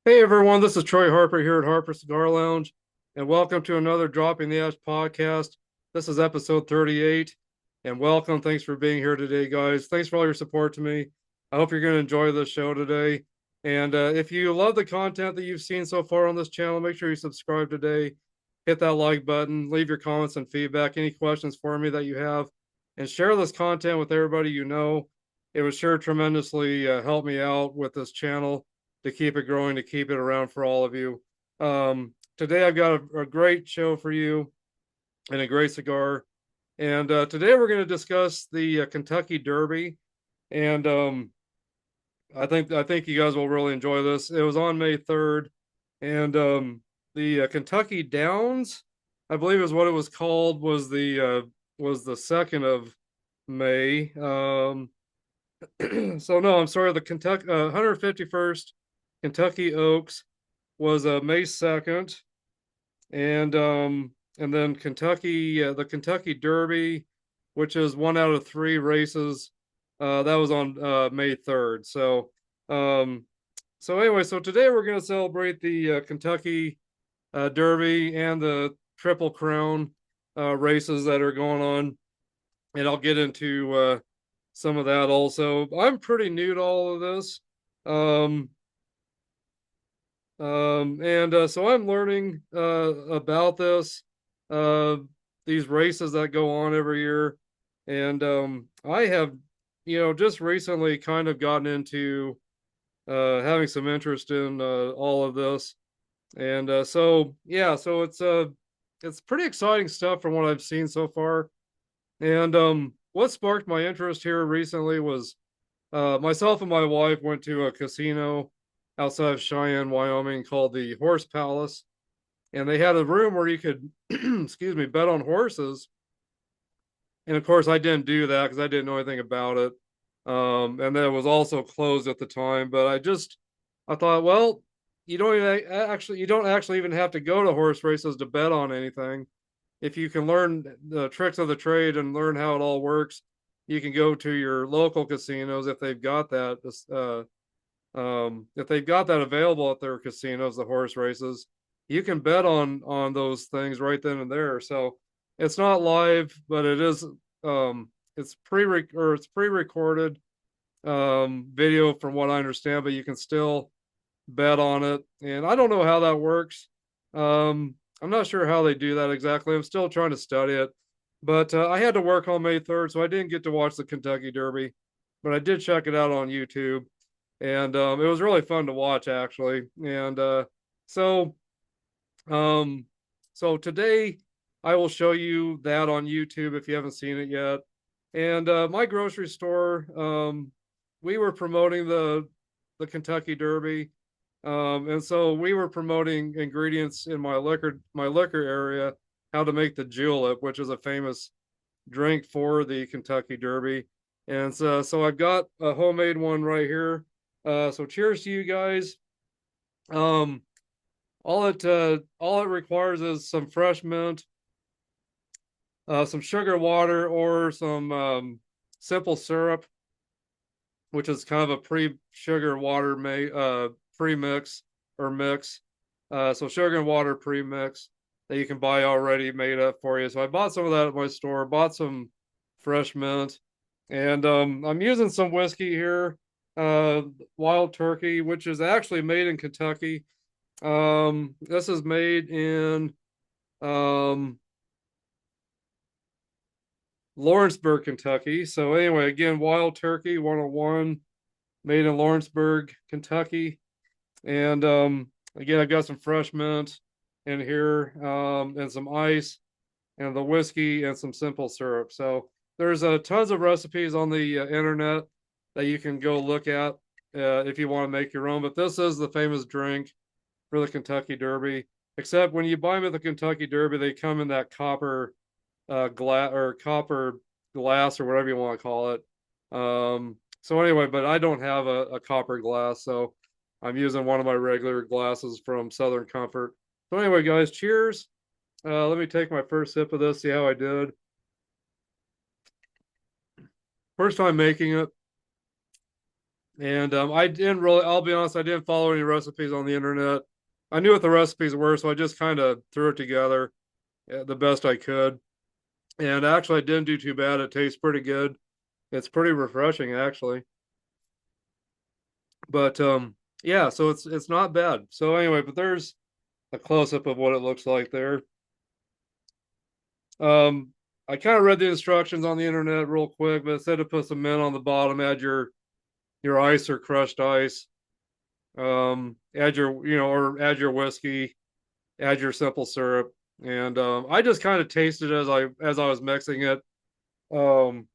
Hey everyone, this is Troy Harper here at Harper Cigar Lounge, and welcome to another Dropping the Ash podcast. This is episode 38, and welcome. Thanks for being here today, guys. Thanks for all your support to me. I hope you're going to enjoy this show today. And if you love the content that you've seen so far on this channel, make sure you subscribe today, hit that like button, leave your comments and feedback, any questions for me that you have, and share this content with everybody you know. It would sure tremendously help me out with this channel to keep it growing, to keep it around for all of you. Today I've got a great show for you and a great cigar. And today we're going to discuss the Kentucky Derby. And I think you guys will really enjoy this. It was on May 3rd, and the Kentucky Downs, I believe is what it was called, was the 2nd of May. So no, I'm sorry, the Kentucky 151st Kentucky Oaks was May 2nd, and then the Kentucky Derby, which is one out of three races, that was on May 3rd. So anyway, so today we're going to celebrate the Kentucky Derby and the Triple Crown races that are going on, and I'll get into some of that also. I'm pretty new to all of this. Um, and so I'm learning about uh, these races that go on every year. And I have, just recently kind of gotten into having some interest in all of this. And yeah, so it's pretty exciting stuff from what I've seen so far. And what sparked my interest here recently was myself and my wife went to a casino outside of Cheyenne, Wyoming, called the Horse Palace, and they had a room where you could, excuse me, bet on horses. And of course, I didn't do that because I didn't know anything about it, and that was also closed at the time. But I thought, well, you don't actually even have to go to horse races to bet on anything. If you can learn the tricks of the trade and learn how it all works, you can go to your local casinos if they've got that. If they've got that available at their casinos, the horse races, you can bet on those things right then and there. So it's not live, but it is it's pre-recorded video from what I understand, but you can still bet on it. And I don't know how that works. I'm not sure how they do that exactly. I'm still trying to study it. But I had to work on May 3rd, so I didn't get to watch the Kentucky Derby, but I did check it out on YouTube, and it was really fun to watch actually. And so um, so today I will show you that on YouTube if you haven't seen it yet. And my grocery store, we were promoting the Kentucky Derby, and so we were promoting ingredients in my liquor area, how to make the julep, which is a famous drink for the Kentucky Derby. And so I've got a homemade one right here. So cheers to you guys. Um, all it requires is some fresh mint, some sugar water, or some simple syrup, which is kind of a pre-sugar water pre-mix or mix. So sugar and water pre-mix that you can buy already made up for you. So I bought some of that at my store, bought some fresh mint, and I'm using some whiskey here, Wild Turkey, which is actually made in Kentucky. This is made in um, Lawrenceburg, Kentucky. So anyway, again, Wild Turkey 101, made in Lawrenceburg, Kentucky. And again, I got some fresh mint in here, and some ice, and the whiskey, and some simple syrup. So there's tons of recipes on the internet that you can go look at if you want to make your own. But this is the famous drink for the Kentucky Derby. Except when you buy them at the Kentucky Derby, they come in that copper glass or whatever you want to call it. So anyway, but I don't have a copper glass, so I'm using one of my regular glasses from Southern Comfort. So anyway, guys, cheers. Let me take my first sip of this, see how I did. First time making it. And I didn't really, I'll be honest, I didn't follow any recipes on the internet. I knew what the recipes were, so I just kind of threw it together the best I could. And actually, I didn't do too bad. It tastes pretty good. It's pretty refreshing, actually. But yeah, so it's not bad. So anyway, but there's a close up of what it looks like there. Um, I kind of read the instructions on the internet real quick, but it said to put some mint on the bottom, add your ice or crushed ice, add your or add your whiskey, add your simple syrup, and I just kind of tasted as I was mixing it, um,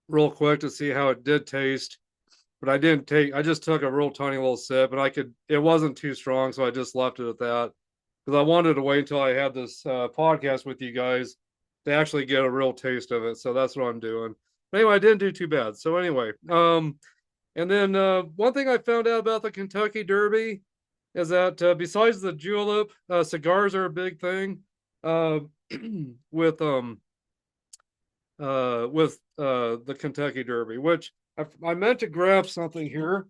real quick to see how it did taste. But I didn't take. I just took a real tiny little sip, and I could. It wasn't too strong, so I just left it at that because I wanted to wait until I had this podcast with you guys to actually get a real taste of it. So that's what I'm doing. But anyway, I didn't do too bad. So anyway, and then one thing I found out about the Kentucky Derby is that besides the julep, cigars are a big thing uh, with the Kentucky Derby, which I meant to grab something here.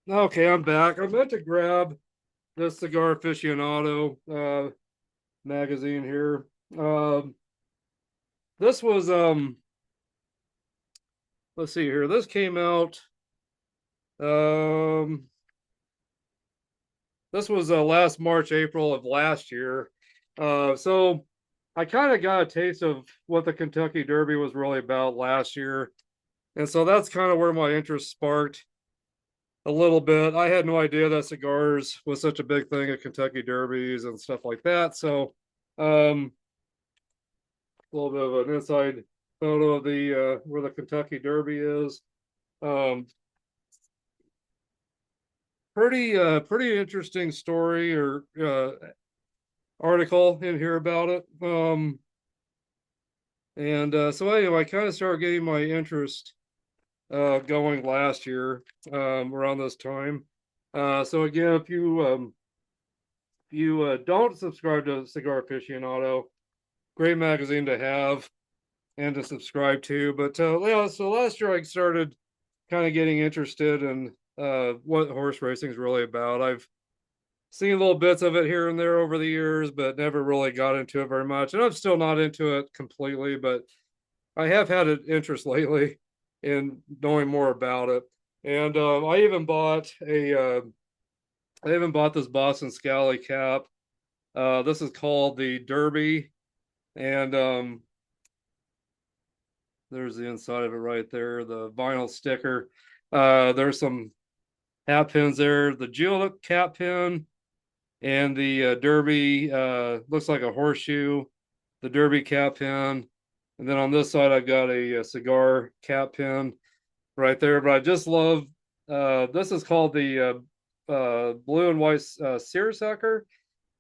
Okay, I'm back. I meant to grab this Cigar Aficionado magazine here. This was let's see here. This came out um this was last March, April of last year. So I kind of got a taste of what the Kentucky Derby was really about last year. And so that's kind of where my interest sparked a little bit. I had no idea that cigars was such a big thing at Kentucky Derbies and stuff like that. So a little bit of an inside photo of the where the Kentucky Derby is. Um, pretty interesting story or article in here about it. And so anyway, I kind of started getting my interest going last year around this time. So again, if you don't subscribe to Cigar Aficionado, great magazine to have and to subscribe to. But yeah, so last year I started kind of getting interested in what horse racing is really about. I've seen little bits of it here and there over the years, but never really got into it very much. And I'm still not into it completely, but I have had an interest lately in knowing more about it. And I even bought this Boston Scally cap. This is called the Derby, and there's the inside of it right there, the vinyl sticker. There's some hat pins there. The Julep cap pin and the Derby looks like a horseshoe. The Derby cap pin, and then on this side I've got a cigar cap pin right there. But I just love this is called the blue and white seersucker,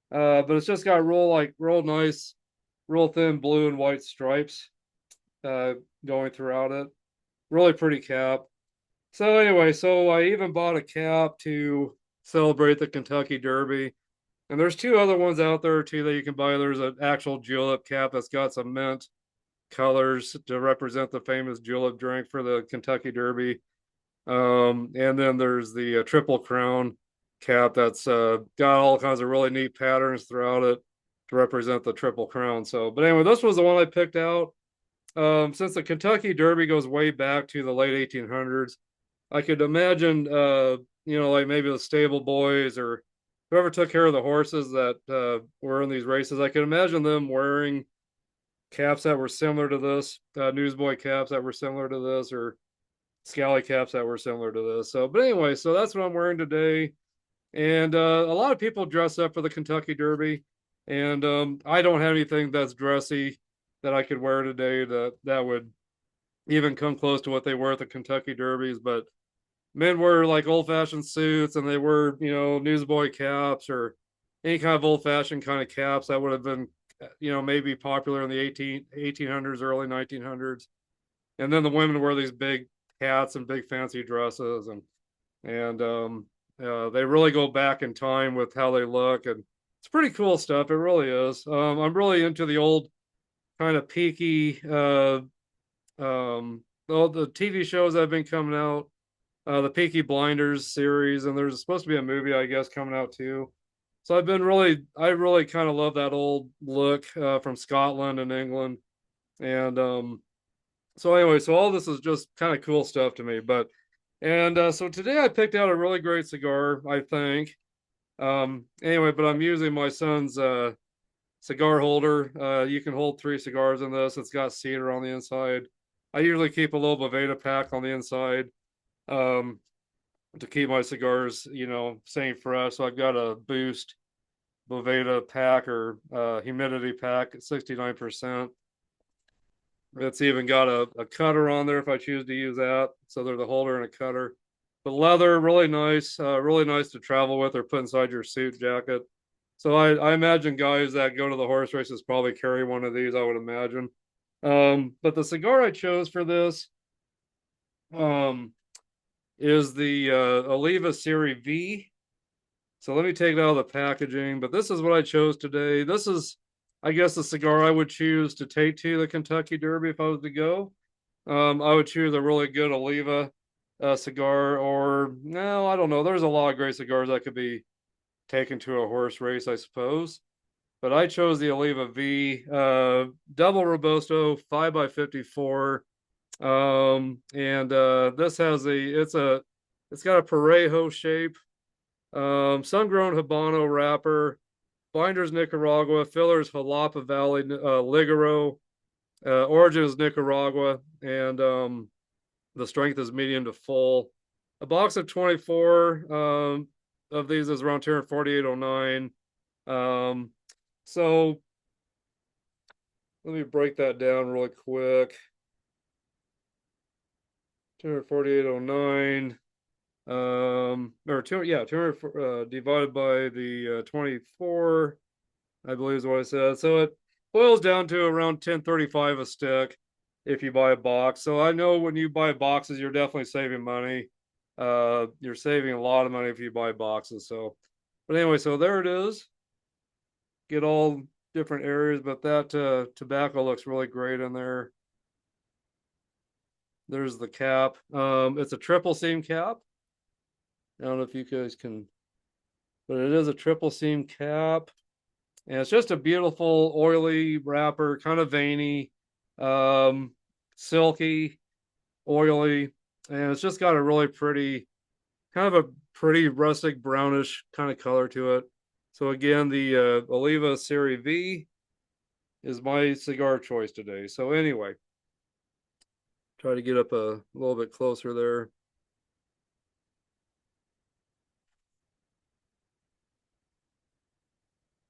but it's just got real nice, real thin blue and white stripes uh, going throughout it. Really pretty cap. So anyway, so I even bought a cap to celebrate the Kentucky Derby. And there's two other ones out there too that you can buy. There's an actual julep cap that's got some mint colors to represent the famous julep drink for the Kentucky Derby. And then there's the Triple Crown cap that's got all kinds of really neat patterns throughout it to represent the Triple Crown. So, but anyway, this was the one I picked out. Since the Kentucky Derby goes way back to the late 1800s, I could imagine, like maybe the stable boys or whoever took care of the horses that were in these races. I could imagine them wearing caps that were similar to this, newsboy caps that were similar to this, or scally caps that were similar to this. So, but anyway, so that's what I'm wearing today. And a lot of people dress up for the Kentucky Derby, and I don't have anything that's dressy that I could wear today that would even come close to what they wear at the Kentucky Derbies. But men wear like old fashioned suits, and they wear newsboy caps or any kind of old fashioned kind of caps that would have been maybe popular in the 1800s, early 1900s. And then the women wear these big hats and big fancy dresses, and they really go back in time with how they look, and it's pretty cool stuff. It really is. I'm really into the old kind of peaky all the TV shows that have been coming out, the Peaky Blinders series, and there's supposed to be a movie, I guess, coming out too. So I really kind of love that old look from Scotland and England, and so anyway, so all this is just kind of cool stuff to me. But and so today I picked out a really great cigar, I think. Anyway, but I'm using my son's cigar holder. You can hold 3 cigars in this. It's got cedar on the inside. I usually keep a little Boveda pack on the inside um, to keep my cigars, staying fresh. So I've got a Boost Boveda pack or humidity pack at 69%. It's even got a cutter on there if I choose to use that. So there's a holder and a cutter. But leather, really nice to travel with or put inside your suit jacket. So I imagine guys that go to the horse races probably carry one of these, I would imagine. But the cigar I chose for this um, is the OLIVA Serie V. So let me take it out of the packaging. But this is what I chose today. This is, I guess, the cigar I would choose to take to the Kentucky Derby if I was to go. I would choose a really good OLIVA cigar, or no, I don't know. There's a lot of great cigars that could be taken to a horse race, I suppose. But I chose the OLIVA V, double Robusto, 5x54. And this has it's got a Parejo shape, sun-grown Habano wrapper, binders Nicaragua, fillers Jalapa Valley, Ligero, origin is Nicaragua, and the strength is medium to full. A box of 24 of these is around 248.09. So let me break that down really quick. 248.09 or 200 divided by the 24, I believe is what I said. So it boils down to around 10.35 a stick if you buy a box. So I know when you buy boxes, you're definitely saving money. You're saving a lot of money if you buy boxes. So, but anyway, so there it is. Get all different areas, but that tobacco looks really great in there. There's the cap. It's a triple seam cap. I don't know if you guys can, but it is a triple seam cap. And it's just a beautiful oily wrapper, kind of veiny, silky, oily, and it's just got a really pretty, kind of a pretty rustic brownish kind of color to it. So again, the OLIVA Serie V is my cigar choice today. So anyway, try to get up a little bit closer there.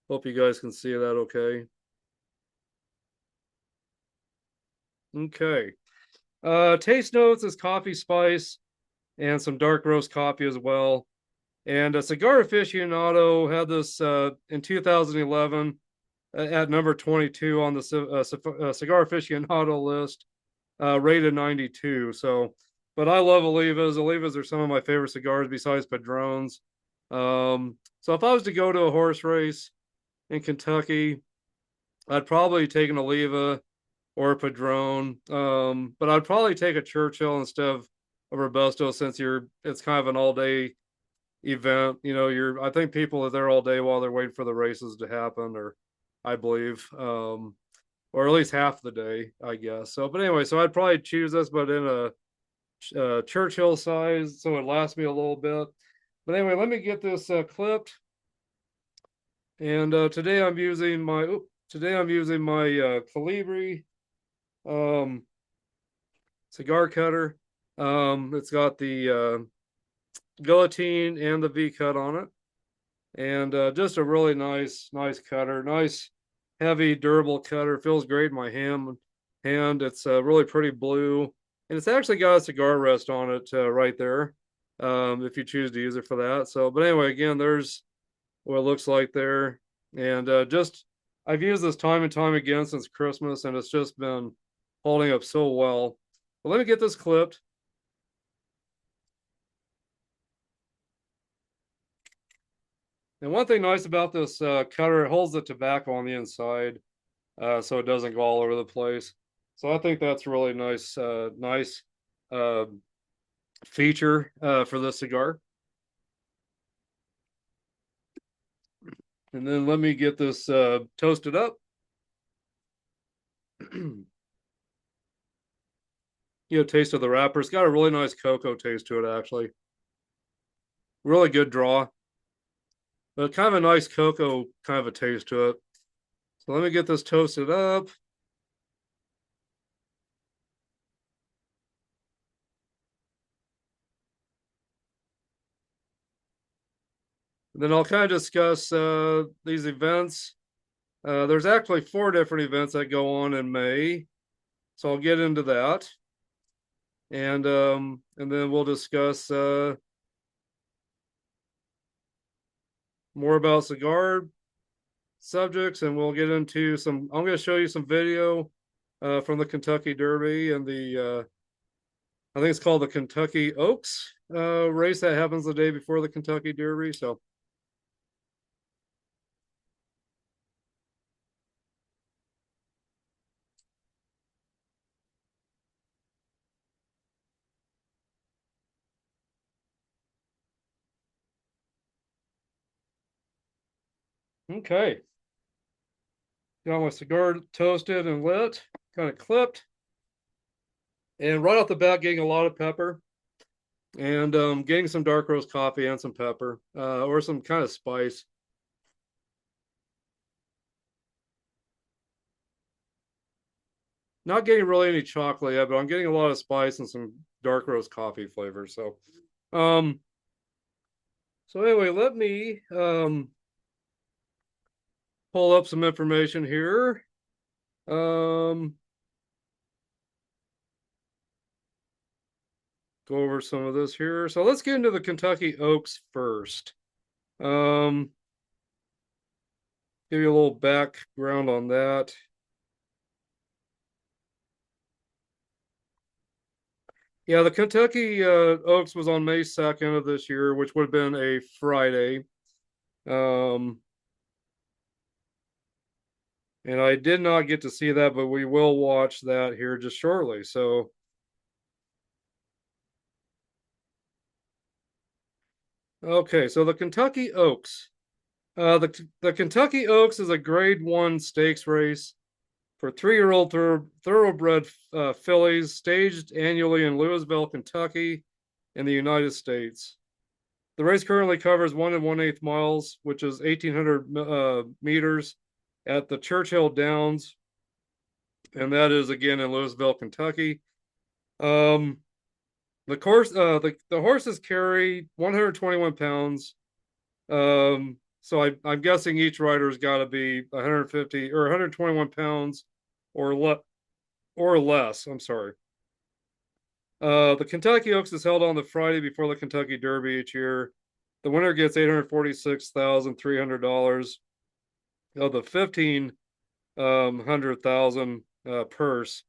Hope you guys can see that okay. Okay. Taste notes is coffee spice and some dark roast coffee as well. And a Cigar Aficionado had this in 2011 at number 22 on the Cigar Aficionado list, rated 92. So, but I love Olivas. Olivas are some of my favorite cigars besides Padrones. So if I was to go to a horse race in Kentucky, I'd probably take an Oliva or a Padrone. But I'd probably take a Churchill instead of a Robusto since it's kind of an all day event. I think people are there all day while they're waiting for the races to happen, or I believe, or at least half the day, I guess. So, but anyway, so I'd probably choose this, but in a Churchill size, so it lasts me a little bit. But anyway, let me get this clipped. And today I'm using my Colibri cigar cutter. It's got the guillotine and the V cut on it, and just a really nice cutter, nice heavy durable cutter. Feels great in my hand. It's really pretty blue, and it's actually got a cigar rest on it right there, if you choose to use it for that. So, but anyway, again, there's what it looks like there, and I've used this time and time again since Christmas, and it's just been holding up so well. But let me get this clipped. And one thing nice about this cutter, it holds the tobacco on the inside, so it doesn't go all over the place. So I think that's really nice uh, feature for this cigar. And then let me get this toasted up. Taste of the wrapper. It's got a really nice cocoa taste to it, actually. Really good draw, but kind of a nice cocoa kind of a taste to it. So let me get this toasted up. And then I'll kind of discuss these events. There's actually 4 different events that go on in May, so I'll get into that, and then we'll discuss more about cigar subjects, and we'll get into some. I'm going to show you some video from the Kentucky Derby and the I think it's called the Kentucky Oaks race that happens the day before the Kentucky Derby. So. Okay. Got my cigar toasted and lit, kind of clipped. And right off the bat, getting a lot of pepper and getting some dark roast coffee and some pepper or some kind of spice. Not getting really any chocolate yet, but I'm getting a lot of spice and some dark roast coffee flavor. Um, so anyway, let me pull up some information here. Go over some of this here. So let's get into the Kentucky Oaks first. Give you a little background on that. Yeah, the Kentucky Oaks was on May 2nd of this year, which would have been a Friday. And I did not get to see that, but we will watch that here just shortly. So, okay, so the Kentucky Oaks. The Kentucky Oaks is a Grade 1 stakes race for 3-year-old thoroughbred fillies staged annually in Louisville, Kentucky, in the United States. The race currently covers 1 1/8 miles, which is 1,800 meters at the Churchill Downs, and that is again in Louisville, Kentucky. The course, the horses carry 121 pounds. So I'm guessing each rider's got to be 150 or 121 pounds or less. I'm sorry. The Kentucky Oaks is held on the Friday before the Kentucky Derby each year. The winner gets $846,300 of the 1,500,000 purse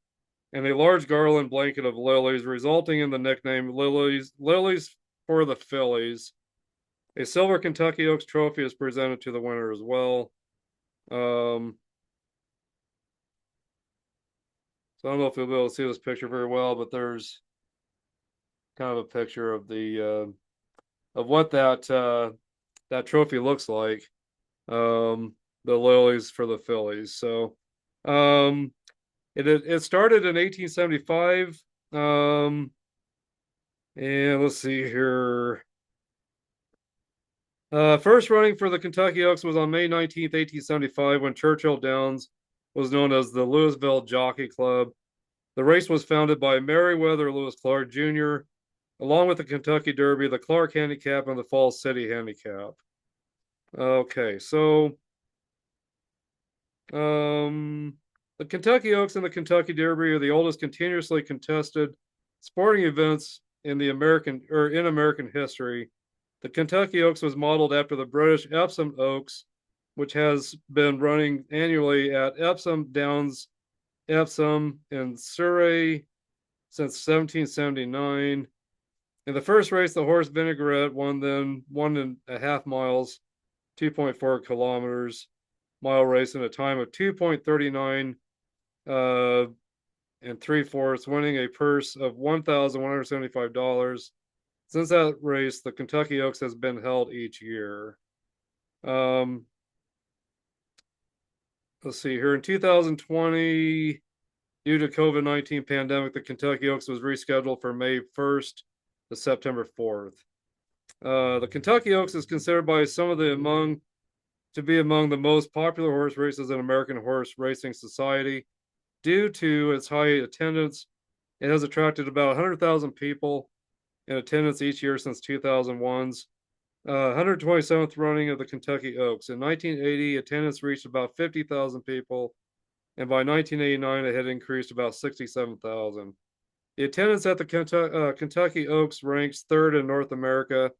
and a large garland blanket of lilies, resulting in the nickname Lilies for the Phillies. A silver Kentucky Oaks trophy is presented to the winner as well. So I don't know if you'll be able to see this picture very well, but there's kind of a picture of the of what that trophy looks like. The lilies for the Phillies. So it started in 1875. And let's see here. First running for the Kentucky Oaks was on May 19th, 1875, when Churchill Downs was known as the Louisville Jockey Club. The race was founded by Meriwether Lewis Clark Jr., along with the Kentucky Derby, the Clark Handicap, and the Falls City Handicap. Okay, so the Kentucky Oaks and the Kentucky Derby are the oldest continuously contested sporting events in American history. The Kentucky Oaks was modeled after the British Epsom Oaks, which has been running annually at Epsom Downs, Epsom in Surrey since 1779. In the first race, the horse Vinaigrette won then 1.5 miles 2.4 kilometers mile race in a time of 2.39 and 3/4, winning a purse of $1,175. Since that race, the Kentucky Oaks has been held each year. Let's see here. In 2020, due to COVID-19 pandemic, the Kentucky Oaks was rescheduled for May 1st to September 4th. The Kentucky Oaks is considered by some of the to be among the most popular horse races in American Horse Racing Society. Due to its high attendance, it has attracted about 100,000 people in attendance each year since 2001's 127th running of the Kentucky Oaks. In 1980, attendance reached about 50,000 people, and by 1989, it had increased about 67,000. The attendance at the Kentucky Oaks ranks third in North America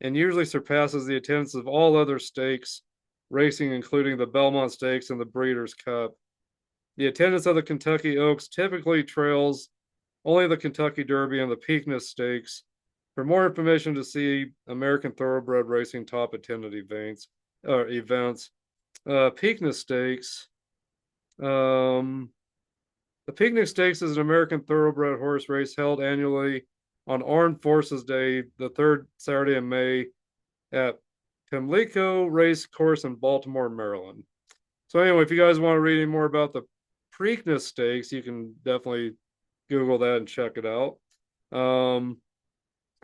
and usually surpasses the attendance of all other stakes racing, including the Belmont Stakes and the Breeders' Cup. The attendance of the Kentucky Oaks typically trails only the Kentucky Derby and the Preakness Stakes. For more information to see American Thoroughbred Racing top attended events, Preakness Stakes. The Preakness Stakes is an American thoroughbred horse race held annually on Armed Forces Day, the third Saturday in May, at Pimlico Race Course in Baltimore, Maryland. So anyway, if you guys want to read any more about the Preakness Stakes, you can definitely Google that and check it out. So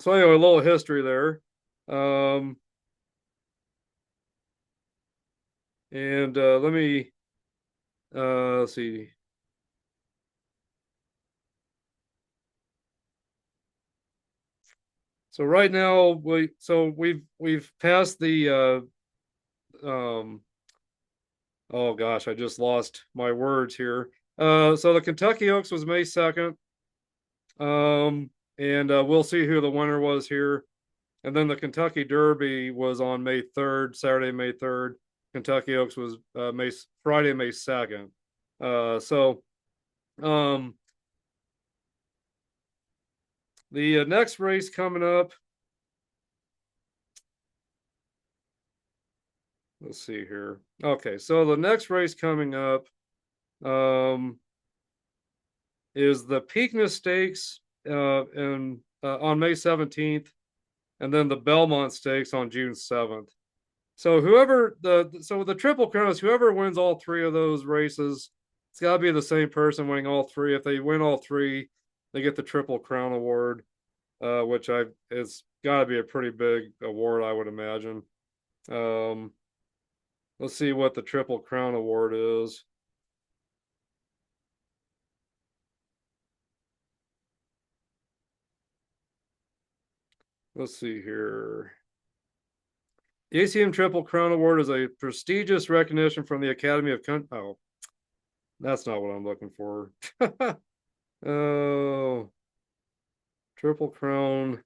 anyway, a little history there. Let me let's see. So right now we've passed the oh gosh, I just lost my words here. So the Kentucky Oaks was May 2nd. We'll see who the winner was here. And then the Kentucky Derby was on May 3rd, Saturday, May 3rd. Kentucky Oaks was Friday, May 2nd. The next race coming up, let's see here. Okay, so the next race coming up is the Preakness Stakes on May 17th, and then the Belmont Stakes on June 7th. So the Triple Crown is whoever wins all three of those races. It's got to be the same person winning all three. If they win all three, they get the Triple Crown Award, which it's got to be a pretty big award, I would imagine. Let's see what the Triple Crown Award is. Let's see here. The ACM Triple Crown Award is a prestigious recognition from the Academy of Oh, that's not what I'm looking for. Oh, Triple Crown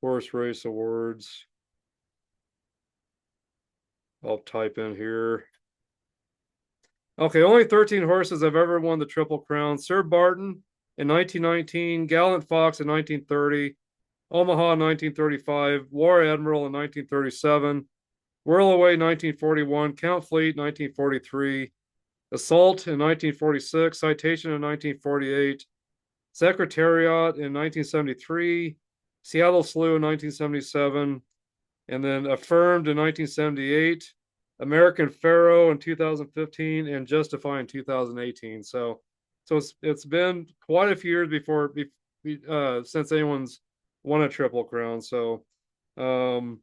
Horse Race Awards. I'll type in here. Okay, only 13 horses have ever won the Triple Crown. Sir Barton in 1919, Gallant Fox in 1930, Omaha in 1935, War Admiral in 1937, Whirlaway 1941, Count Fleet 1943, Assault in 1946, Citation in 1948, Secretariat in 1973, Seattle Slew in 1977, and then Affirmed in 1978, American Pharaoh in 2015, and Justify in 2018. So it's been quite a few years since anyone's won a Triple Crown. So but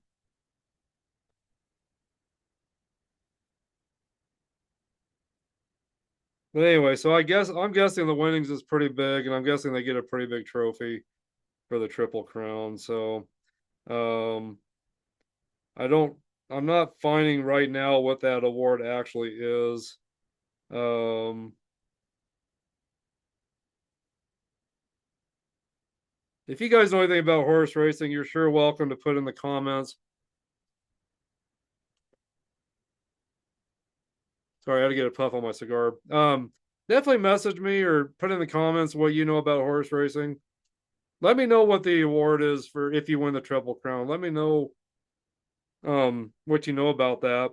anyway, so I'm guessing the winnings is pretty big, and I'm guessing they get a pretty big trophy for the Triple Crown. So I'm not finding right now what that award actually is. If you guys know anything about horse racing, you're sure welcome to put in the comments. Sorry, I had to get a puff on my cigar. Definitely message me or put in the comments what you know about horse racing. Let me know what the award is for if you win the Triple Crown. Let me know what you know about that.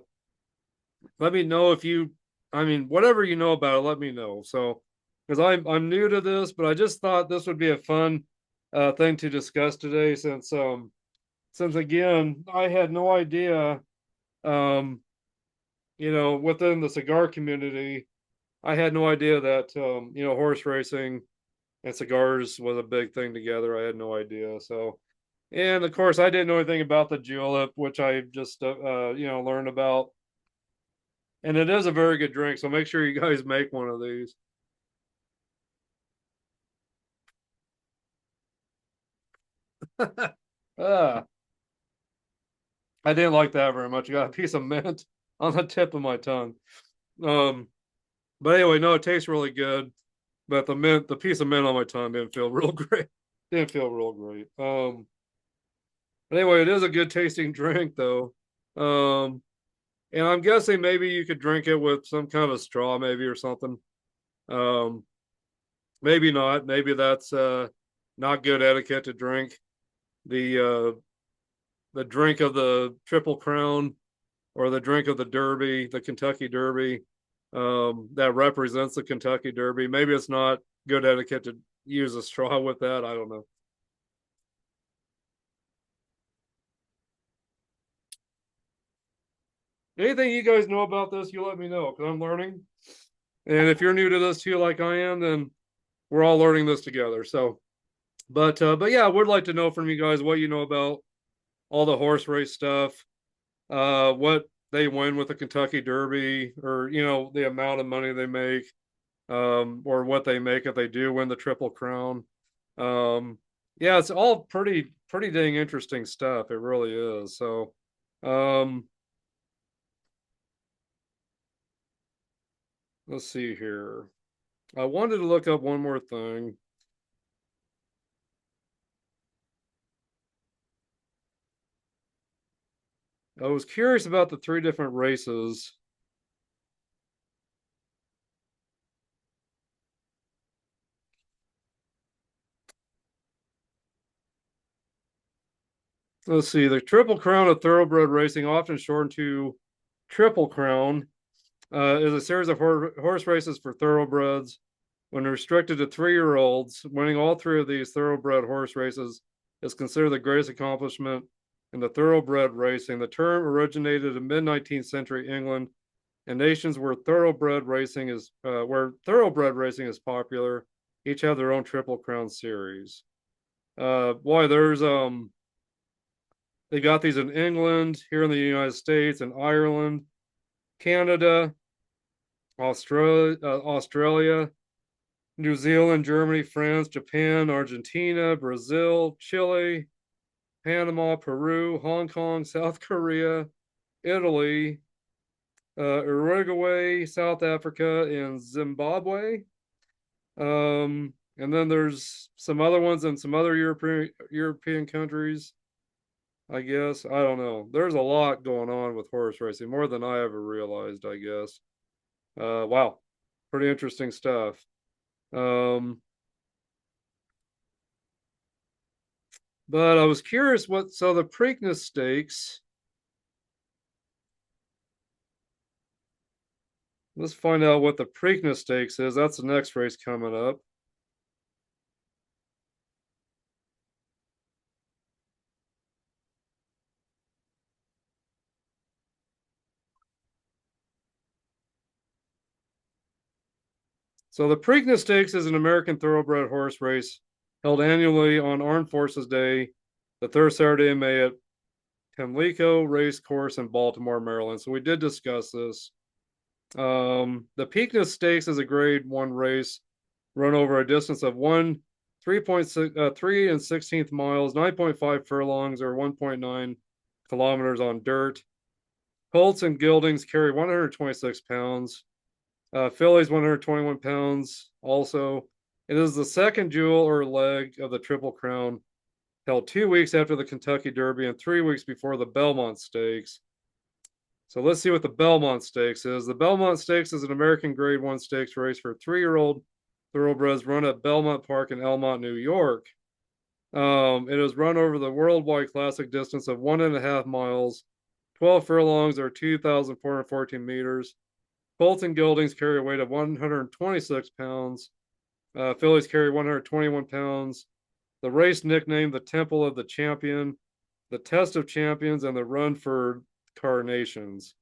Let me know if you, I mean, whatever you know about it, let me know. So, because I'm new to this, but I just thought this would be a fun thing to discuss today, since again I had no idea, um within the cigar community, I had no idea that horse racing and cigars was a big thing together. I had no idea. So, and of course, I didn't know anything about the julep, which I just learned about. And it is a very good drink, so make sure you guys make one of these. ah, I didn't like that very much. I got a piece of mint on the tip of my tongue. Um, but anyway, no, it tastes really good. But the piece of mint on my tongue didn't feel real great. Didn't feel real great. But anyway, it is a good tasting drink though. Um, and I'm guessing maybe you could drink it with some kind of a straw, maybe or something. Um, maybe not. Maybe that's not good etiquette to drink the drink of the Triple Crown or the drink of the Derby, the Kentucky Derby, that represents the Kentucky Derby. Maybe it's not good etiquette to use a straw with that. I don't know. Anything you guys know about this, you let me know because I'm learning. And if you're new to this too, like I am, then we're all learning this together. So, but yeah, I would like to know from you guys what you know about all the horse race stuff, what they win with the Kentucky Derby, or the amount of money they make, or what they make if they do win the Triple Crown. Um, yeah, it's all pretty dang interesting stuff. It really is. So, um, let's see here. I wanted to look up one more thing. I was curious about the three different races. Let's see. The Triple Crown of Thoroughbred Racing, often shortened to Triple Crown, is a series of horse races for thoroughbreds. When restricted to 3-year-olds, winning all three of these thoroughbred horse races is considered the greatest accomplishment in the thoroughbred racing. The term originated in mid-19th century England and nations where thoroughbred racing is popular. Each have their own Triple Crown series. Boy, they got these in England, here in the United States, and Ireland, Canada, Australia, New Zealand, Germany, France, Japan, Argentina, Brazil, Chile, Panama, Peru, Hong Kong, South Korea, Italy, Uruguay, South Africa, and Zimbabwe. And then there's some other ones in some other European countries. I guess I don't know. There's a lot going on with horse racing, more than I ever realized. I guess. Wow, pretty interesting stuff. Um, but I was curious so the Preakness Stakes. Let's find out what the Preakness Stakes is. That's the next race coming up. So the Preakness Stakes is an American thoroughbred horse race held annually on Armed Forces Day, the third Saturday in May at Pimlico Race Course in Baltimore, Maryland. So we did discuss this. The Preakness Stakes is a Grade 1 race run over a distance of 3 and 16th miles, 9.5 furlongs, or 1.9 kilometers on dirt. Colts and geldings carry 126 pounds. Fillies 121 pounds. Also, it is the second jewel or leg of the Triple Crown, held 2 weeks after the Kentucky Derby and 3 weeks before the Belmont Stakes. So let's see what the Belmont Stakes is. The Belmont Stakes is an American Grade 1 stakes race for 3-year-old thoroughbreds run at Belmont Park in Elmont, New York. It is run over the worldwide classic distance of 1.5 miles 12 furlongs are 2,414 meters. Colts and geldings carry a weight of 126 pounds. Fillies carry 121 pounds. The race nicknamed the Temple of the Champion, the Test of Champions, and the Run for Carnations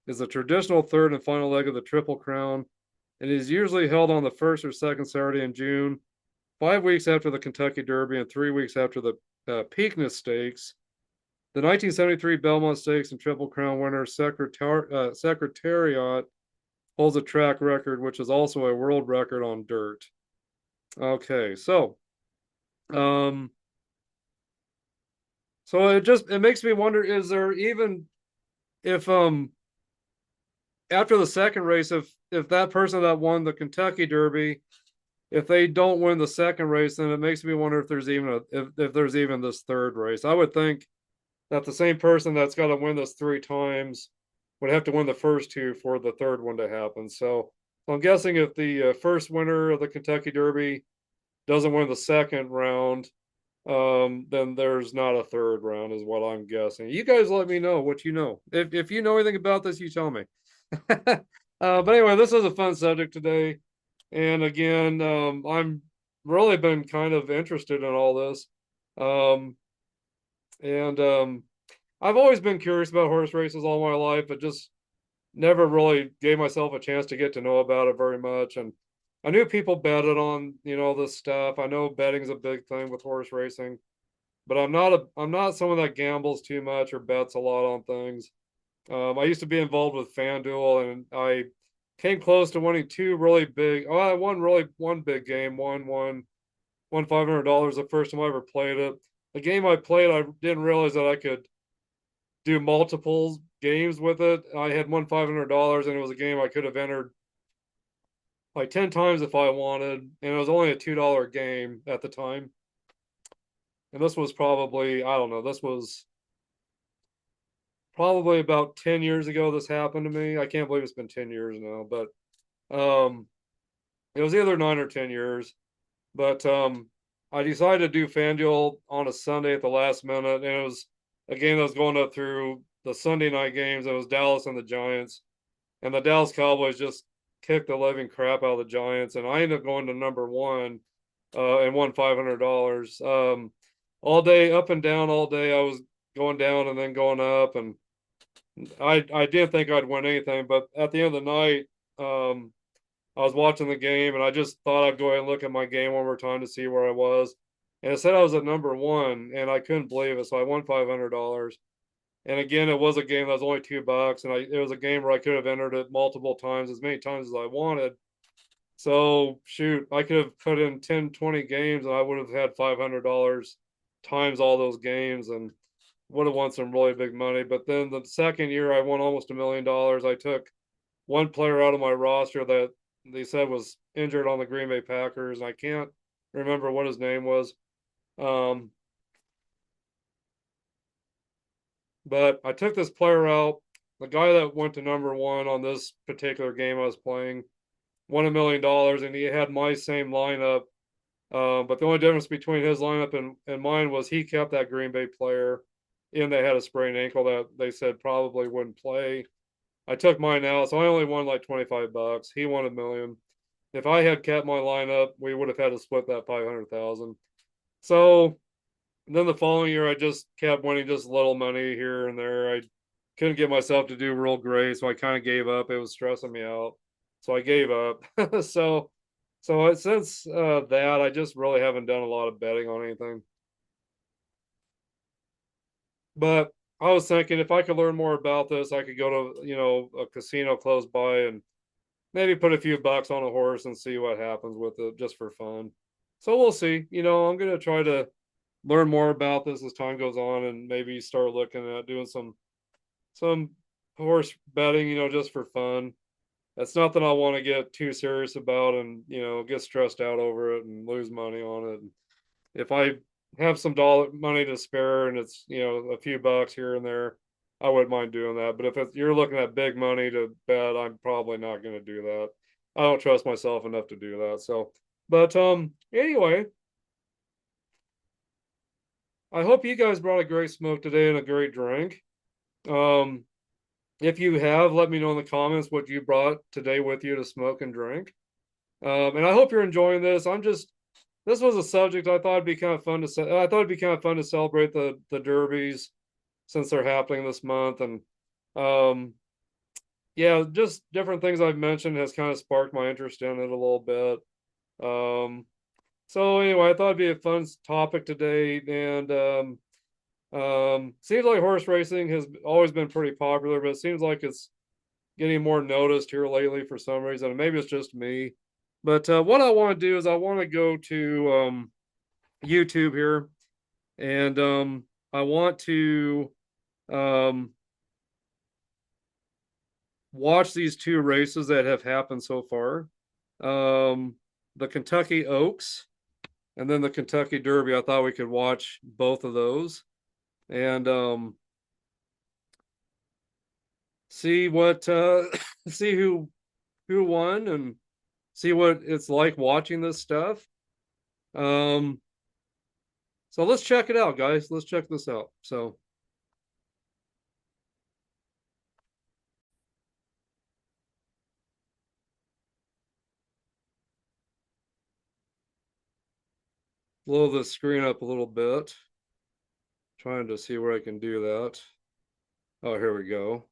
is the traditional third and final leg of the Triple Crown. It is usually held on the first or second Saturday in June, 5 weeks after the Kentucky Derby and 3 weeks after the Preakness Stakes. The 1973 Belmont Stakes and Triple Crown winner Secretariat holds a track record, which is also a world record on dirt. Okay, um, so it makes me wonder: is there even if after the second race, if that person that won the Kentucky Derby, if they don't win the second race, then it makes me wonder if there's even if there's even this third race. I would think that the same person that's got to win this 3 times would have to win the first two for the third one to happen. So I'm guessing if the first winner of the Kentucky Derby doesn't win the second round, then there's not a third round, is what I'm guessing. You guys let me know what you know. If you know anything about this, you tell me. But anyway, this is a fun subject today. And again, I'm really been kind of interested in all this. Um, and I've always been curious about horse races all my life, but just never really gave myself a chance to get to know about it very much. And I knew people betted on, this stuff. I know betting is a big thing with horse racing, but I'm not someone that gambles too much or bets a lot on things. I used to be involved with FanDuel, and I came close to winning two really big. Oh, I won one big game. Won $500 the first time I ever played it. The game I played, I didn't realize that I could do multiple games with it. I had won $500, and it was a game I could have entered like 10 times if I wanted, and it was only a $2 game at the time. And this was probably, I don't know, this was probably about 10 years ago this happened to me. I can't believe it's been 10 years now, but it was either 9 or 10 years. But I decided to do FanDuel on a Sunday at the last minute, and it was a game that was going up through the Sunday night games. It was Dallas and the Giants, and the Dallas Cowboys just kicked the living crap out of the Giants, and I ended up going to number one and won $500. All day, up and down all day. I was going down and then going up, and I didn't think I'd win anything, but at the end of the night, I was watching the game, and I just thought I'd go ahead and look at my game one more time to see where I was. And it said I was at number one, and I couldn't believe it. So I won $500. And again, it was a game that was only $2, and it was a game where I could have entered it multiple times, as many times as I wanted. So shoot, I could have put in 10, 20 games, and I would have had $500 times all those games, and would have won some really big money. But then the second year, I won almost $1 million. I took one player out of my roster that they said was injured on the Green Bay Packers. I can't remember what his name was. But I took this player out. The guy that went to number one on this particular game I was playing won $1 million, and he had my same lineup. But the only difference between his lineup and mine was he kept that Green Bay player in that had a sprained ankle that they said probably wouldn't play. I took mine out, so I only won like $25. He won $1 million. If I had kept my lineup, we would have had to split that 500,000. So then the following year, I just kept winning just little money here and there. I couldn't get myself to do real great, so I kind of gave up. It was stressing me out, so I gave up. so since that, I just really haven't done a lot of betting on anything. But I was thinking if I could learn more about this, I could go to a casino close by and maybe put a few bucks on a horse and see what happens with it just for fun. So we'll see. I'm going to try to learn more about this as time goes on and maybe start looking at doing some horse betting, just for fun. That's nothing I want to get too serious about and, get stressed out over it and lose money on it. If I have some money to spare and it's, a few bucks here and there, I wouldn't mind doing that. But if you're looking at big money to bet, I'm probably not going to do that. I don't trust myself enough to do that. So, but anyway, I hope you guys brought a great smoke today and a great drink. If you have, let me know in the comments what you brought today with you to smoke and drink. And I hope you're enjoying this. This was a subject I thought it'd be kind of fun to I thought it'd be kind of fun to celebrate the derbies since they're happening this month. And yeah, just different things I've mentioned has kind of sparked my interest in it a little bit. So anyway, I thought it'd be a fun topic today. And seems like horse racing has always been pretty popular, but it seems like it's getting more noticed here lately for some reason. And maybe it's just me. But what I want to do is I want to go to YouTube here, and I want to watch these two races that have happened so far. The Kentucky Oaks and then the Kentucky Derby. I thought we could watch both of those and see what see who won and see what it's like watching this stuff. So let's check it out, guys. Let's check this out. So blow the screen up a little bit. Trying to see where I can do that. Oh, here we go.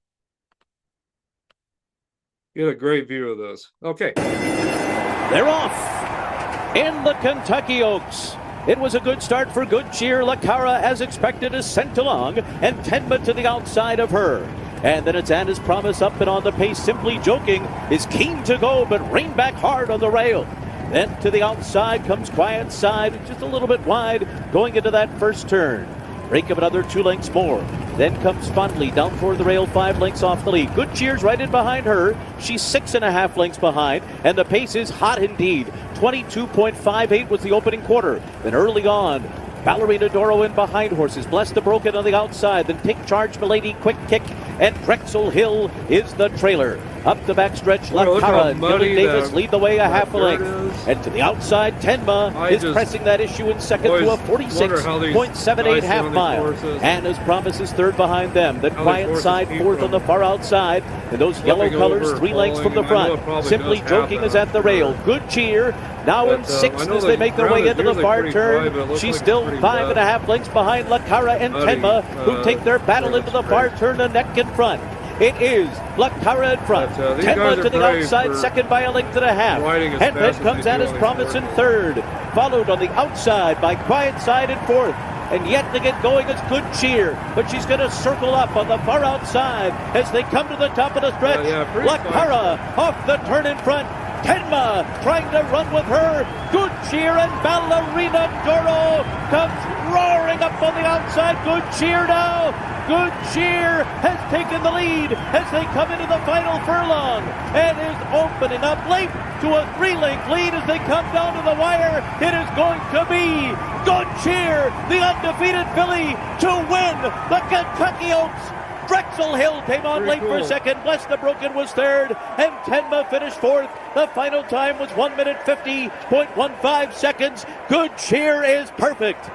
Get a great view of this. Okay. They're off in the Kentucky Oaks. It was a good start for Good Cheer. La Cara, as expected, is sent along, and Tenma to the outside of her. And then it's Anna's Promise up and on the pace. Simply Joking is keen to go, but reined back hard on the rail. Then to the outside comes Quiet Side, just a little bit wide, going into that first turn. Break of another 2 lengths more. Then comes Fondly down toward the rail, 5 lengths off the lead. Good Cheer's right in behind her. She's 6.5 lengths behind, and the pace is hot indeed. 22.58 was the opening quarter. Then early on, Ballerina Doro in behind horses. Bless the Broken on the outside. Then Take Charge Milady, Quick Kick, and Drexel Hill is the trailer. Up the backstretch, La Cara and Dylan Davis lead the way a half a length. And to the outside, Tenma is pressing that issue in second to a 46.78 half mile. Anna's Promise is third behind them. Then Quiet Side fourth on the far outside. And those yellow colors 3 lengths from the front. Simply Joking is at the rail. Good Cheer now in sixth as they make their way into the far turn. She's still 5.5 lengths behind La Cara and Tenma, who take their battle into the far turn, a neck in front. It is La Cara in front. Tenma to the outside, second by a length and a half. And then comes Anna's Promise in third, followed on the outside by Quiet Side in fourth. And yet to get going is Good Cheer, but she's going to circle up on the far outside as they come to the top of the stretch. La Cara off the turn in front. Tenma trying to run with her. Good Cheer and Ballerina Doro comes roaring up on the outside. Good Cheer now. Good Cheer has taken the lead as they come into the final furlong and is opening up late to a 3-length lead as they come down to the wire. It is going to be Good Cheer, the undefeated filly, to win the Kentucky Oaks. Drexel Hill came on late for second. Bless the Broken was third. And Tenma finished fourth. The final time was 1 minute 50.15 seconds. Good Cheer is perfect.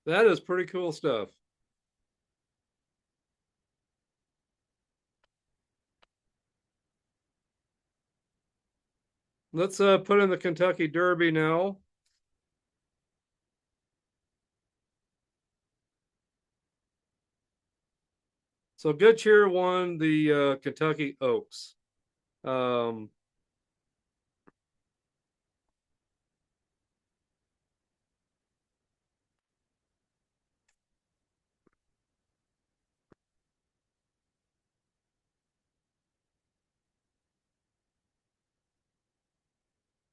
That is pretty cool stuff. Let's put in the Kentucky Derby now. So Good Cheer won the Kentucky Oaks.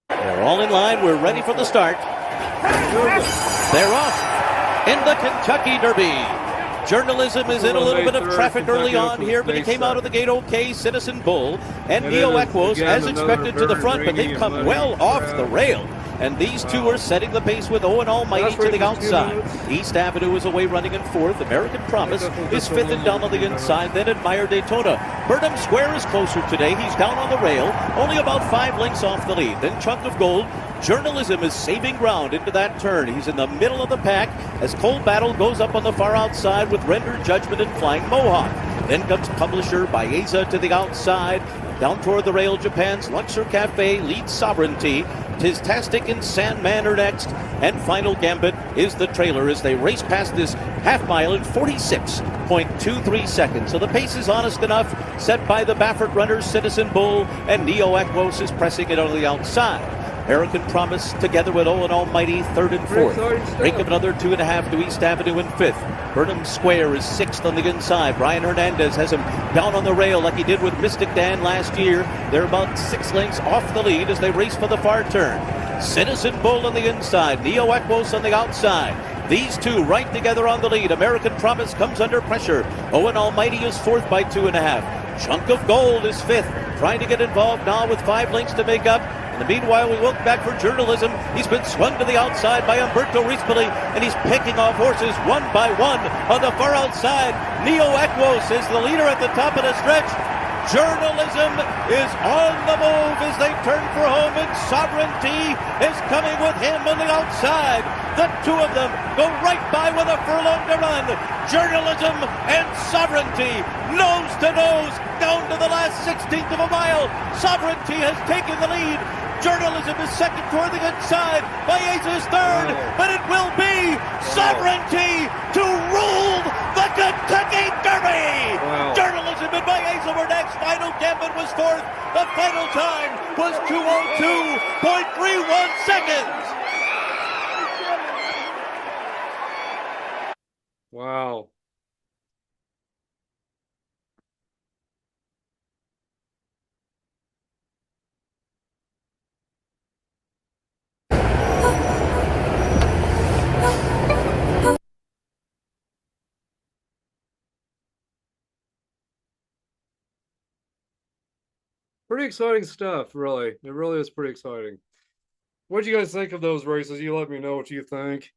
They're all in line. We're ready for the start. They're off in the Kentucky Derby. Journalism is in a little bit of traffic early on here, but he came out of the gate okay. Citizen Bull and Neo Equos, as expected, to the front, but they've come well off the rail. And these two are setting the pace with Owen Almighty to the outside. East Avenue is away running in fourth. American Promise is fifth and down on the inside. Then Admire Daytona. Burnham Square is closer today. He's down on the rail, only about 5 lengths off the lead. Then Chunk of Gold Journalism is saving ground into that turn. He's in the middle of the pack as Cold Battle goes up on the far outside with Rendered Judgment and Flying Mohawk. Then comes Publisher, Baeza to the outside. Down toward the rail, Japan's Luxor Cafe leads Sovereignty. Tistastic and Sandman are next. And Final Gambit is the trailer as they race past this half mile in 46.23 seconds. So the pace is honest enough, set by the Baffert runners, Citizen Bull, and Neo Equos is pressing it on the outside. American Promise together with Owen Almighty, third and fourth. Break of another 2.5 to East Avenue in fifth. Burnham Square is sixth on the inside. Brian Hernandez has him down on the rail like he did with Mystic Dan last year. They're about 6 lengths off the lead as they race for the far turn. Citizen Bull on the inside. Neo Equos on the outside. These two right together on the lead. American Promise comes under pressure. Owen Almighty is fourth by 2.5. Chunk of Gold is fifth. Trying to get involved now with 5 lengths to make up. In the meanwhile, we look back for Journalism. He's been swung to the outside by Umberto Rispoli, and he's picking off horses one by one on the far outside. Neo Equos is the leader at the top of the stretch. Journalism is on the move as they turn for home, and Sovereignty is coming with him on the outside. The two of them go right by with a furlong to run. Journalism and Sovereignty, nose to nose, down to the last 16th of a mile. Sovereignty has taken the lead. Journalism is second toward the inside. Baeza is third, but it will be Sovereignty to rule the Kentucky Derby. Journalism and Baeza were next. Final Gambit was fourth. The final time was 2:02.31 seconds. Wow. Pretty exciting stuff, really. It really is pretty exciting. What do you guys think of those races? You let me know what you think.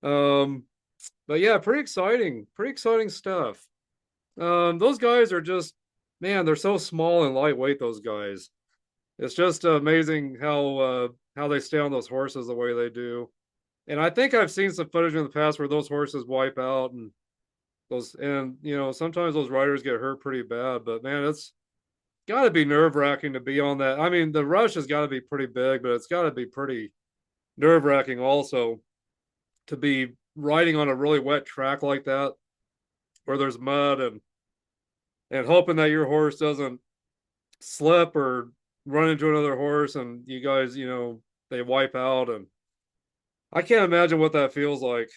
But yeah, pretty exciting stuff. Those guys are just, man, they're so small and lightweight, those guys. It's just amazing how they stay on those horses the way they do. And I think I've seen some footage in the past where those horses wipe out and sometimes those riders get hurt pretty bad, but man, it's got to be nerve-wracking to be on that. I mean, the rush has got to be pretty big, but it's got to be pretty nerve-wracking also to be riding on a really wet track like that where there's mud and hoping that your horse doesn't slip or run into another horse and you guys, they wipe out. And I can't imagine what that feels like.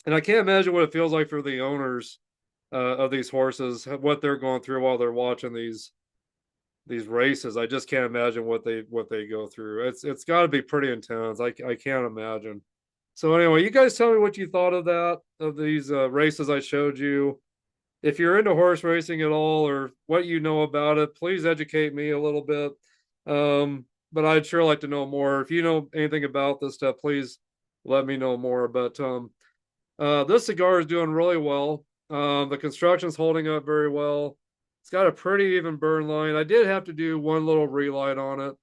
And I can't imagine what it feels like for the owners of these horses, what they're going through while they're watching these races. I just can't imagine what they go through. It's got to be pretty intense. I can't imagine. So anyway, you guys tell me what you thought of these races I showed you. If you're into horse racing at all or what you know about it, please educate me a little bit. But I'd sure like to know more. If you know anything about this stuff, please let me know more. But this cigar is doing really well. The construction's holding up very well. It's got a pretty even burn line. I did have to do one little relight on it,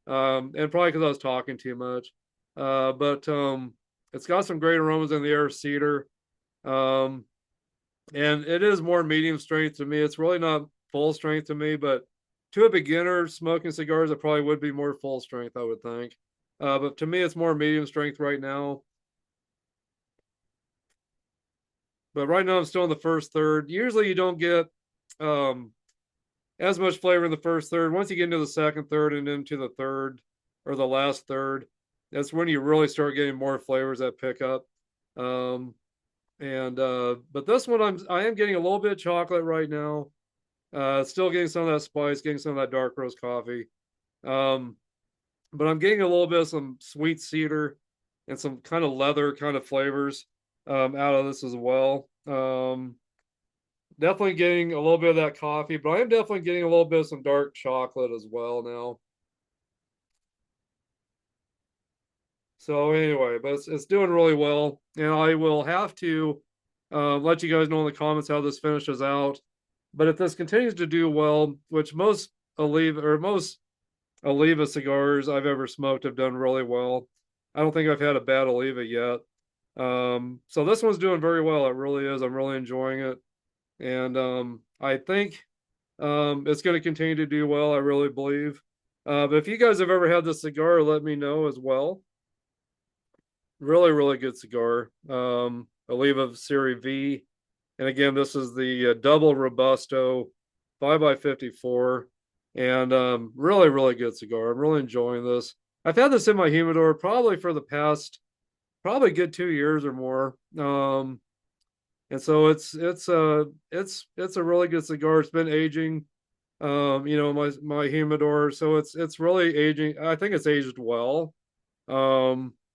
and probably because I was talking too much. But it's got some great aromas in the air of cedar. And it is more medium strength to me. It's really not full strength to me, but to a beginner smoking cigars, it probably would be more full strength, I would think. But to me, it's more medium strength right now. But right now, I'm still in the first third. Usually, you don't get as much flavor in the first third. Once you get into the second third and into the third or the last third, that's when you really start getting more flavors that pick up. But this one I am getting a little bit of chocolate right now. Still getting some of that spice, getting some of that dark roast coffee. But I'm getting a little bit of some sweet cedar and some kind of leather kind of flavors out of this as well. Definitely getting a little bit of that coffee, but I am definitely getting a little bit of some dark chocolate as well now. So anyway, but it's doing really well, and I will have to let you guys know in the comments how this finishes out. But if this continues to do well, which most OLIVA or most OLIVA cigars I've ever smoked have done really well. I don't think I've had a bad OLIVA yet. So this one's doing very well. It really is. I'm really enjoying it. And I think it's going to continue to do well. I really believe. But if you guys have ever had this cigar, let me know as well. Really, really good cigar. OLIVA Serie V. And again, this is the double Robusto 5x54. And really, really good cigar. I'm really enjoying this. I've had this in my humidor probably for the past, probably good 2 years or more. And so it's a really good cigar. It's been aging, my humidor. So it's really aging. I think it's aged well.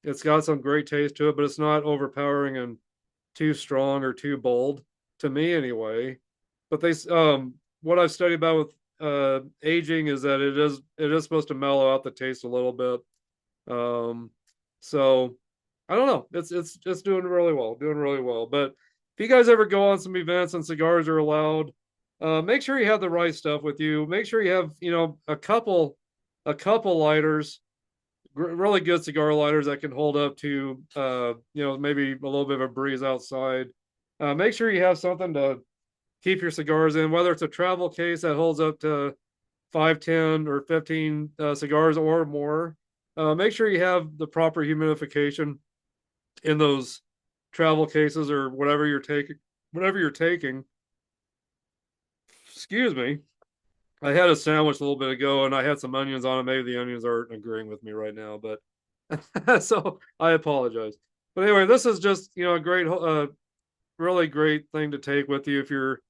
It's got some great taste to it, but it's not overpowering and too strong or too bold to me anyway. But what I've studied about with aging is that it is supposed to mellow out the taste a little bit. So I don't know. It's doing really well, doing really well. But if you guys ever go on some events and cigars are allowed, make sure you have the right stuff with you. Make sure you have, a couple lighters, really good cigar lighters that can hold up to, maybe a little bit of a breeze outside. Make sure you have something to keep your cigars in, whether it's a travel case that holds up to 5, 10, or 15 cigars or more. Make sure you have the proper humidification in those travel cases or whatever you're taking. Whatever you're taking. Excuse me. I had a sandwich a little bit ago and I had some onions on it. Maybe the onions aren't agreeing with me right now, but so I apologize. But anyway, this is just a great, really great thing to take with you if you're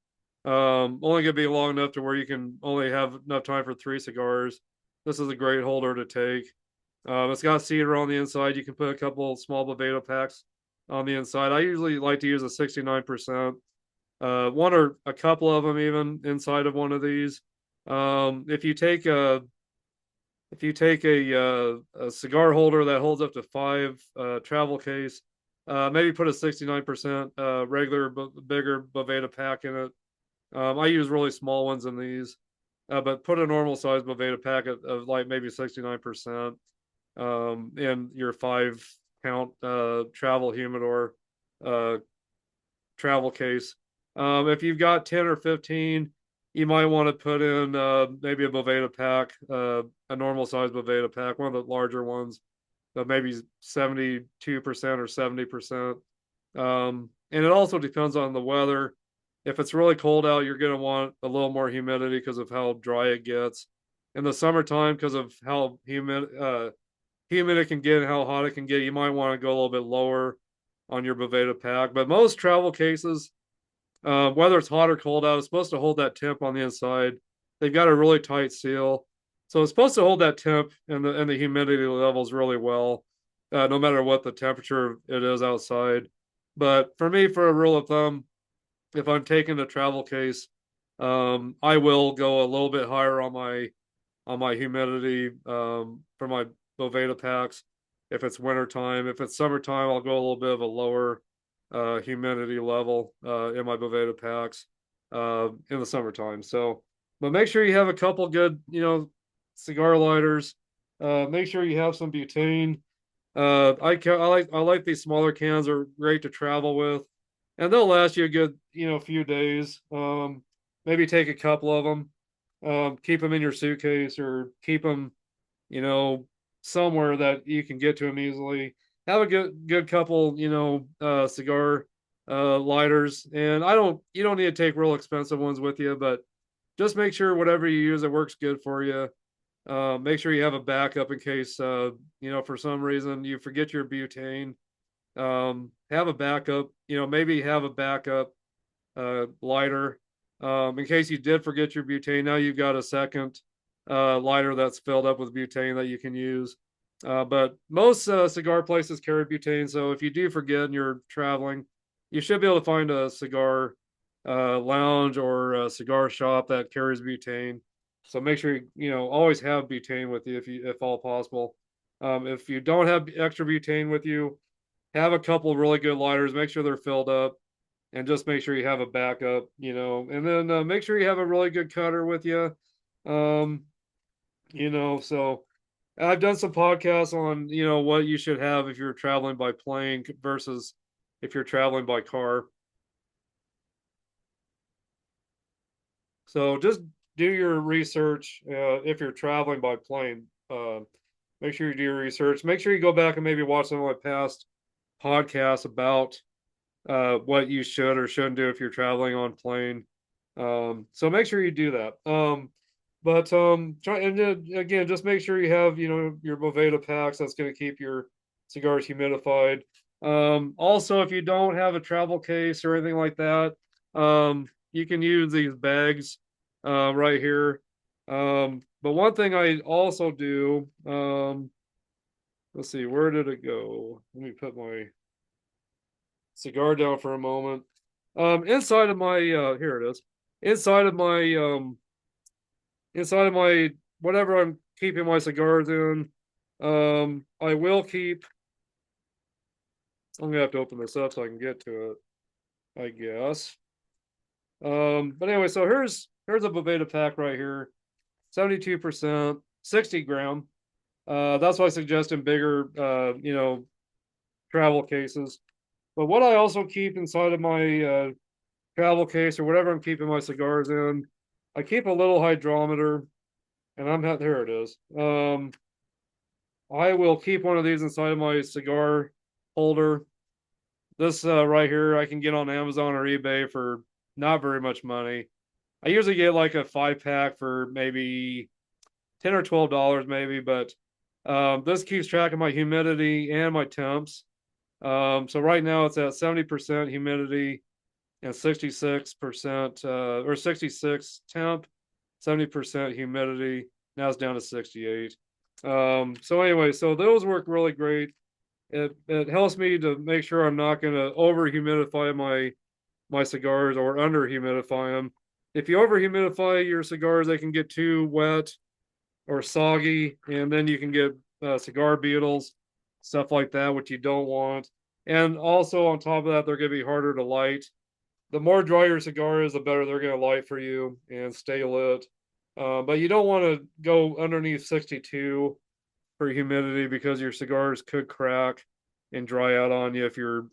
only gonna be long enough to where you can only have enough time for 3 cigars. This is a great holder to take. It's got cedar on the inside. You can put a couple small Boveda packs on the inside. I usually like to use a 69%. One or a couple of them even inside of one of these. If you take a cigar holder that holds up to 5 travel case, maybe put a 69% regular bigger Boveda pack in it. I use really small ones in these, but put a normal size Boveda pack of like maybe 69% in your 5 count travel humidor travel case. If you've got 10 or 15, you might want to put in maybe a Boveda pack, a normal size Boveda pack, one of the larger ones, maybe 72% or 70%. And it also depends on the weather. If it's really cold out, you're going to want a little more humidity because of how dry it gets. In the summertime, because of how humid it can get and how hot it can get, you might want to go a little bit lower on your Boveda pack. But most travel cases, whether it's hot or cold out, it's supposed to hold that temp on the inside. They've got a really tight seal, so it's supposed to hold that temp and the humidity levels really well, no matter what the temperature it is outside. But for me, for a rule of thumb, if I'm taking a travel case, I will go a little bit higher on my humidity for my Boveda packs. If it's wintertime, if it's summertime, I'll go a little bit of a lower humidity level in my Boveda packs in the summertime. So, but make sure you have a couple good, cigar lighters. Make sure you have some butane. I like these smaller cans, are great to travel with, and they'll last you a good few days. Maybe take a couple of them, keep them in your suitcase or keep them somewhere that you can get to them easily. Have a good couple cigar lighters, and you don't need to take real expensive ones with you, but just make sure whatever you use, it works good for you. Make sure you have a backup in case for some reason you forget your butane. Have a backup, maybe have a backup lighter in case you did forget your butane. Now you've got a second lighter that's filled up with butane that you can use. But most cigar places carry butane, so if you do forget and you're traveling, you should be able to find a cigar lounge or a cigar shop that carries butane. So make sure always have butane with you if all possible. If you don't have extra butane with you, have a couple of really good lighters. Make sure they're filled up, and just make sure you have a backup. And then make sure you have a really good cutter with you. So I've done some podcasts on, what you should have if you're traveling by plane versus if you're traveling by car. So just do your research if you're traveling by plane. Make sure you do your research. Make sure you go back and maybe watch some of my past podcasts about what you should or shouldn't do if you're traveling on plane. So make sure you do that. But try and again, just make sure you have your Boveda packs. That's going to keep your cigars humidified. Also, if you don't have a travel case or anything like that, you can use these bags right here. But one thing I also do, let's see, where did it go? Let me put my cigar down for a moment. Inside of my here it is. Inside of my inside of my whatever I'm keeping my cigars in, I will keep. I'm gonna have to open this up so I can get to it, I guess. But anyway, so here's a Boveda pack right here, 72%, 60 gram. That's why I suggest in bigger, travel cases. But what I also keep inside of my travel case or whatever I'm keeping my cigars in, I keep a little hydrometer, and I'm not there. It is. I will keep one of these inside of my cigar holder. This right here, I can get on Amazon or eBay for not very much money. I usually get like a 5-pack for maybe $10 or $12, maybe, but this keeps track of my humidity and my temps. So right now it's at 70% humidity and 66% or 66 temp, 70% humidity. Now it's down to 68. So anyway, so those work really great. It helps me to make sure I'm not going to over humidify my cigars or under humidify them. If you over humidify your cigars, they can get too wet or soggy, and then you can get cigar beetles, stuff like that, which you don't want. And also on top of that, they're going to be harder to light. The more dry your cigar is, the better they're going to light for you and stay lit. But you don't want to go underneath 62 for humidity because your cigars could crack and dry out on you if you're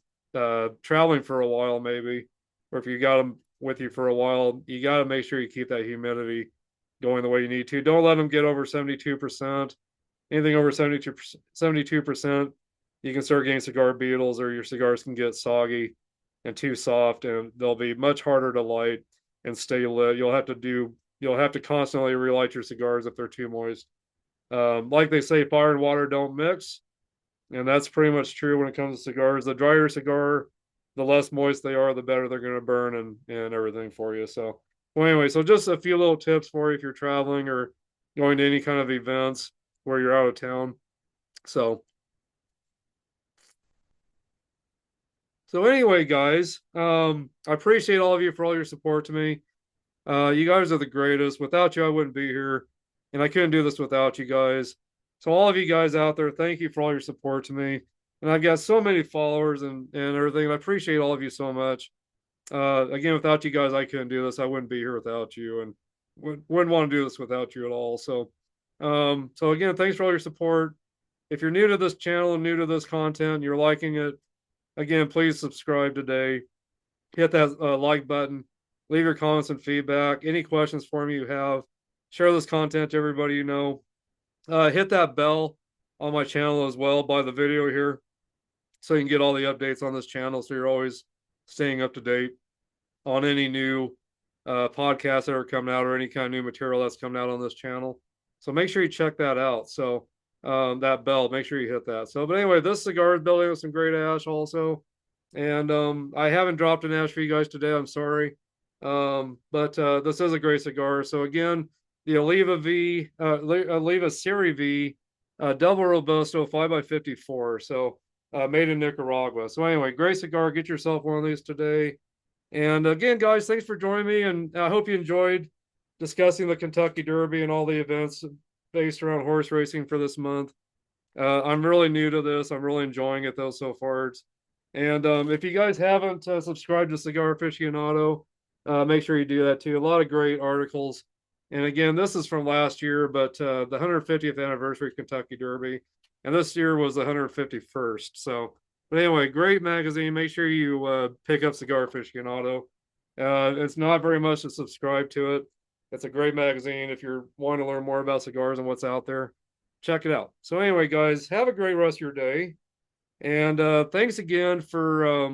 traveling for a while, maybe, or if you got them with you for a while. You got to make sure you keep that humidity going the way you need to. Don't let them get over 72%. Anything over 72%, you can start getting cigar beetles, or your cigars can get soggy and too soft, and they'll be much harder to light and stay lit. You'll have to constantly relight your cigars if they're too moist. Like they say, fire and water don't mix, and that's pretty much true when it comes to cigars. The drier cigar, the less moist they are, the better they're going to burn and everything for you. So, well, anyway, so just a few little tips for you if you're traveling or going to any kind of events where you're out of town. So, anyway, guys, I appreciate all of you for all your support to me. You guys are the greatest. Without you, I wouldn't be here, and I couldn't do this without you guys. So all of you guys out there, thank you for all your support to me. And I've got so many followers and everything. I appreciate all of you so much. Again, without you guys, I couldn't do this. I wouldn't be here without you, and wouldn't want to do this without you at all. So, so again, thanks for all your support. If you're new to this channel and new to this content, and you're liking it, again, please subscribe today. Hit that like button. Leave your comments and feedback. Any questions for me you have, share this content to everybody you know. Hit that bell on my channel as well by the video here so you can get all the updates on this channel so you're always staying up to date on any new podcasts that are coming out or any kind of new material that's coming out on this channel. So make sure you check that out. So that bell, make sure you hit that. So, but anyway, this cigar is building with some great ash also. And I haven't dropped an ash for you guys today. I'm sorry. But this is a great cigar. So again, the OLIVA Serie V, double Robusto 5x54. So made in Nicaragua. So anyway, great cigar. Get yourself one of these today. And again, guys, thanks for joining me. And I hope you enjoyed discussing the Kentucky Derby and all the events based around horse racing for this month. I'm really new to this. I'm really enjoying it though so far. And if you guys haven't subscribed to Cigar Aficionado, make sure you do that too. A lot of great articles And again, this is from last year, but the 150th anniversary Kentucky Derby. And this year was the 151st. So, but anyway, great magazine. Make sure you pick up Cigar Aficionado. It's not very much to subscribe to it. It's a great magazine if you're wanting to learn more about cigars and what's out there. Check it out. So anyway, guys, have a great rest of your day. And thanks again for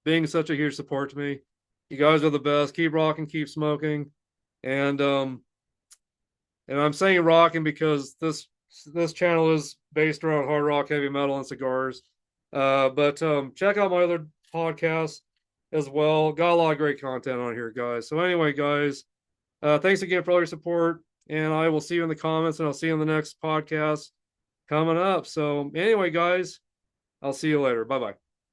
being such a huge support to me. You guys are the best. Keep rocking, keep smoking. And I'm saying rocking because this channel is based around hard rock, heavy metal, and cigars. But check out my other podcasts as well. Got a lot of great content on here, guys. So anyway, guys, thanks again for all your support, and I will see you in the comments, and I'll see you in the next podcast coming up. So anyway, guys, I'll see you later. Bye-bye.